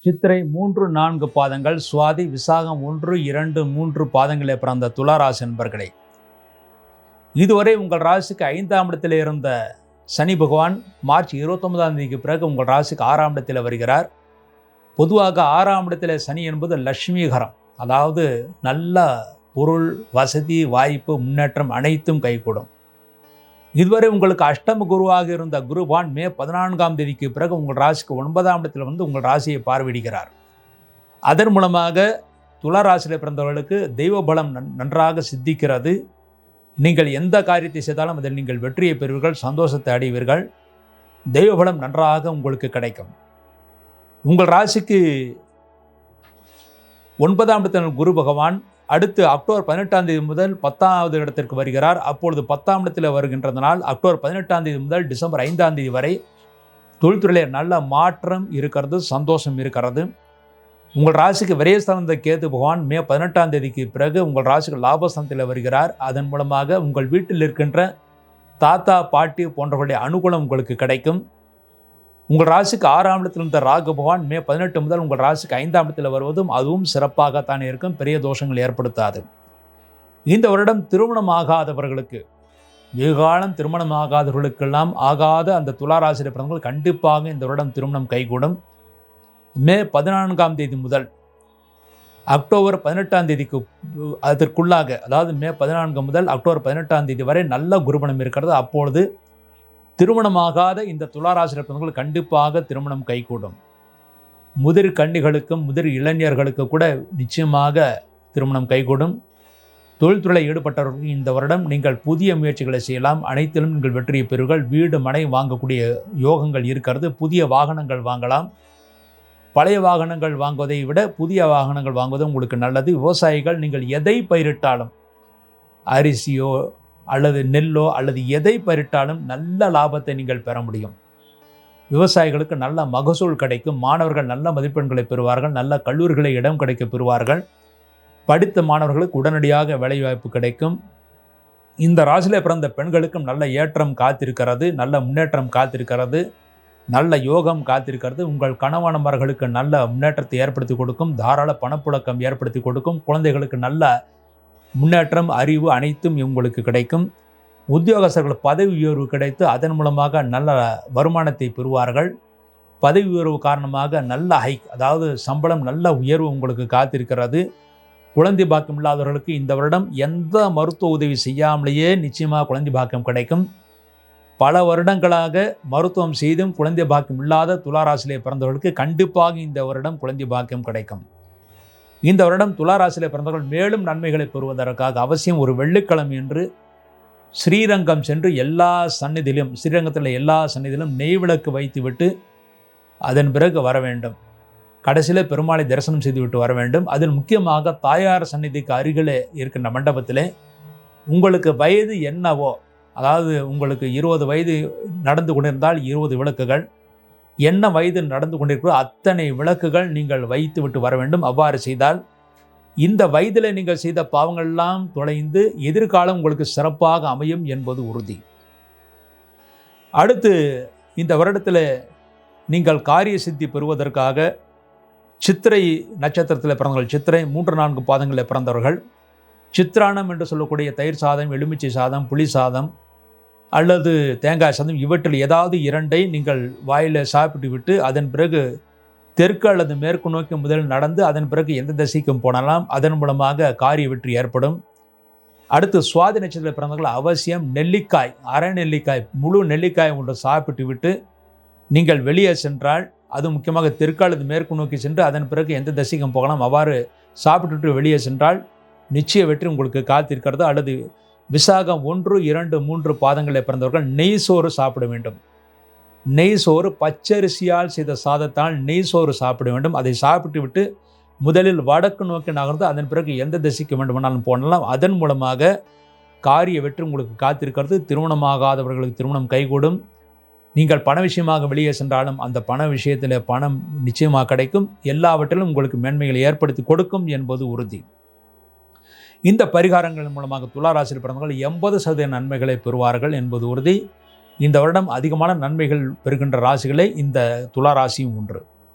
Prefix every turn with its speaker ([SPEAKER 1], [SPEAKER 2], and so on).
[SPEAKER 1] சித்திரை 3-4 பாதங்கள், சுவாதி, விசாகம் 1-2-3 பாதங்களே பிறந்த துளாராசி என்பர்களே, இதுவரை உங்கள் ராசிக்கு 5ஆம் இடத்தில் இருந்த சனி பகவான் மார்ச் 29ஆம் தேதிக்கு பிறகு உங்கள் ராசிக்கு 6ஆம் இடத்தில் வருகிறார். பொதுவாக 6ஆம் இடத்தில் சனி என்பது லட்சுமிகரம், அதாவது நல்ல பொருள், வசதி, வாய்ப்பு, முன்னேற்றம் அனைத்தும் கைகூடும். இதுவரை உங்களுக்கு அஷ்டம குருவாக இருந்த குரு பகவான் மே 14ஆம் தேதிக்கு பிறகு உங்கள் ராசிக்கு 9ஆம் இடத்தில் வந்து உங்கள் ராசியை பார்வையிடுகிறார். அதன் மூலமாக துலா ராசியில் பிறந்தவர்களுக்கு தெய்வ பலம் நன்றாக சித்திக்கிறது. நீங்கள் எந்த காரியத்தை செய்தாலும் அதில் நீங்கள் வெற்றியை பெறுவீர்கள், சந்தோஷத்தை அடைவீர்கள், தெய்வ பலம் நன்றாக உங்களுக்கு கிடைக்கும். உங்கள் ராசிக்கு 9ஆம் இடத்தில் குரு பகவான் அடுத்து அக்டோபர் 18ஆம் தேதி முதல் 10வது இடத்திற்கு வருகிறார். அப்பொழுது 10ஆம் இடத்தில் வருகின்றதனால் அக்டோபர் 18ஆம் தேதி முதல் டிசம்பர் 5ஆம் தேதி வரை தொழில்துறையில் நல்ல மாற்றம் இருக்கிறது, சந்தோஷம் இருக்கிறது. உங்கள் ராசிக்கு விரயஸ்தானந்த கேது பகவான் மே 18ஆம் தேதிக்கு பிறகு உங்கள் ராசிக்கு லாபஸ்தானத்தில் வருகிறார். அதன் மூலமாக உங்கள் வீட்டில் இருக்கின்ற தாத்தா, பாட்டி போன்றவர்களுடைய அனுகூலம் உங்களுக்கு கிடைக்கும். உங்கள் ராசிக்கு 6ஆம் இடத்தில் இருந்த ராகு பகவான் மே 18 முதல் உங்கள் ராசிக்கு 5ஆம் இடத்தில் வருவதும் அதுவும் சிறப்பாகத்தான் இருக்கும், பெரிய தோஷங்கள் ஏற்படுத்தாது. இந்த வருடம் திருமணம் ஆகாதவர்களுக்கு, வெகுகாலம் திருமணம் ஆகாதவர்களுக்கெல்லாம் ஆகாத அந்த துளாராசியில் பிறந்தவர்கள் கண்டிப்பாக இந்த வருடம் திருமணம் கைகூடும். மே 14ஆம் தேதி முதல் அக்டோபர் 18ஆம் தேதிக்கு அதற்குள்ளாக, அதாவது மே 14 முதல் அக்டோபர் 18ஆம் தேதி வரை நல்ல குருபலம் இருக்கிறது. அப்பொழுது திருமணமாகாத இந்த துளாராசியில் பிறந்தவர்கள் கண்டிப்பாக திருமணம் கைகூடும். முதிர் கன்னிகளுக்கும் முதிர் இளைஞர்களுக்கு கூட நிச்சயமாக திருமணம் கைகூடும். தொழில்துறை ஈடுபட்டவர்களுக்கு இந்த வருடம் நீங்கள் புதிய முயற்சிகளை செய்யலாம், அனைத்திலும் நீங்கள் வெற்றியை பெறுவீர்கள். வீடு மனை வாங்கக்கூடிய யோகங்கள் இருக்கிறது. புதிய வாகனங்கள் வாங்கலாம். பழைய வாகனங்கள் வாங்குவதை விட புதிய வாகனங்கள் வாங்குவது உங்களுக்கு நல்லது. விவசாயிகள் நீங்கள் எதை பயிரிட்டாலும், அரிசியோ அல்லது நெல்லோ அல்லது எதை பயிரிட்டாலும் நல்ல லாபத்தை நீங்கள் பெற முடியும். விவசாயிகளுக்கு நல்ல மகசூல் கிடைக்கும். மாணவர்கள் நல்ல மதிப்பெண்களை பெறுவார்கள். நல்ல கல்லூரிகளை இடம் கிடைக்க பெறுவார்கள். படித்த மாணவர்களுக்கு உடனடியாக வேலைவாய்ப்பு கிடைக்கும். இந்த ராசியில் பிறந்த பெண்களுக்கும் நல்ல ஏற்றம் காத்திருக்கிறது, நல்ல முன்னேற்றம் காத்திருக்கிறது, நல்ல யோகம் காத்திருக்கிறது. உங்கள் கணவன்மார்களுக்கு நல்ல முன்னேற்றத்தை ஏற்படுத்தி கொடுக்கும். தாராள பணப்புழக்கம் ஏற்படுத்தி கொடுக்கும். குழந்தைகளுக்கு நல்ல முன்னேற்றம், அறிவு அனைத்தும் உங்களுக்கு கிடைக்கும். உத்தியோகஸ்தர்கள் பதவி உயர்வு கிடைத்து அதன் மூலமாக நல்ல வருமானத்தை பெறுவார்கள். பதவி உயர்வு காரணமாக நல்ல ஹைக், அதாவது சம்பளம் நல்ல உயர்வு உங்களுக்கு காத்திருக்கிறது. குழந்தை பாக்கியம் இல்லாதவர்களுக்கு இந்த வருடம் எந்த மருத்துவ உதவி செய்யாமலேயே நிச்சயமாக குழந்தை பாக்கியம் கிடைக்கும். பல வருடங்களாக மருத்துவம் செய்தும் குழந்தை பாக்கியம் இல்லாத துளாராசியிலே பிறந்தவர்களுக்கு கண்டிப்பாக இந்த வருடம் குழந்தை பாக்கியம் கிடைக்கும். இந்த வருடம் துளாராசியிலே பிறந்தவர்கள் மேலும் நன்மைகளை பெறுவதற்காக அவசியம் ஒரு வெள்ளிக்கிழமை என்று ஸ்ரீரங்கம் சென்று எல்லா சந்நிதியிலும், ஸ்ரீரங்கத்தில் எல்லா சந்நிதியிலும் நெய் விளக்கு வைத்துவிட்டு அதன் பிறகு வர வேண்டும். கடைசியில் பெருமாளை தரிசனம் செய்துவிட்டு வர வேண்டும். அதில் முக்கியமாக தாயார் சந்நிதிக்கு அருகிலே இருக்கின்ற மண்டபத்திலே உங்களுக்கு வயது என்னவோ, அதாவது உங்களுக்கு 20 வயது நடந்து கொண்டிருந்தால் 20 விளக்குகள், என்ன வயது நடந்து கொண்டிருக்கிறோ அத்தனை விளக்குகள் நீங்கள் வைத்து விட்டு வர வேண்டும். அவ்வாறு செய்தால் இந்த வயதில் நீங்கள் செய்த பாவங்கள்லாம் தொலைந்து எதிர்காலம் உங்களுக்கு சிறப்பாக அமையும் என்பது உறுதி. அடுத்து இந்த வருடத்தில் நீங்கள் காரிய சித்தி பெறுவதற்காக சித்திரை நட்சத்திரத்தில் பிறந்தவர்கள், சித்திரை 3-4 பாதங்களில் பிறந்தவர்கள், சித்திரானம் என்று சொல்லக்கூடிய தயிர் சாதம், எலுமிச்சை சாதம், புளி சாதம் அல்லது தேங்காய் சாதம், இவற்றில் ஏதாவது 2ஐ நீங்கள் வாயில் சாப்பிட்டு விட்டு அதன் பிறகு தெற்கு அல்லது மேற்கு நோக்கி முதலில் நடந்து அதன் பிறகு எந்த திசைக்கும் போனலாம். அதன் மூலமாக காரிய வெற்றி ஏற்படும். அடுத்து சுவாதி நட்சத்திரத்தில் பிறந்தவர்கள் அவசியம் நெல்லிக்காய், அரை நெல்லிக்காய், முழு நெல்லிக்காய் ஒன்று சாப்பிட்டு விட்டு நீங்கள் வெளியே சென்றால், அது முக்கியமாக தெற்கு அல்லது மேற்கு நோக்கி சென்று அதன் பிறகு எந்த திசைக்கும் போகலாம். அவ்வாறு சாப்பிட்டுட்டு வெளியே சென்றால் நிச்சய வெற்றி உங்களுக்கு காத்திருக்கிறது. அல்லது விசாகம் 1-2-3 பாதங்களில் பிறந்தவர்கள் நெய் சோறு சாப்பிட வேண்டும். நெய் சோறு, பச்சரிசியால் செய்த சாதத்தால் நெய் சோறு சாப்பிட வேண்டும். அதை சாப்பிட்டு விட்டு முதலில் வடக்கு நோக்கி நகர்ந்து அதன் பிறகு எந்த திசைக்கு வேண்டுமானாலும் போனலாம். அதன் மூலமாக காரிய வெற்றி உங்களுக்கு காத்திருக்கிறது. திருமணமாகாதவர்களுக்கு திருமணம் கைகூடும். நீங்கள் பண விஷயமாக வெளியே சென்றாலும் அந்த பண விஷயத்தில் பணம் நிச்சயமாக கிடைக்கும். எல்லாவற்றிலும் உங்களுக்கு மேன்மைகளை ஏற்படுத்தி கொடுக்கும் என்பது உறுதி. இந்த பரிகாரங்கள் மூலமாக துளாராசியில் பிறந்தவர்கள் 80% நன்மைகளை பெறுவார்கள் என்பது உறுதி. இந்த வருடம் அதிகமான நன்மைகள் பெறுகின்ற ராசிகளே இந்த துளாராசியும் ஒன்று.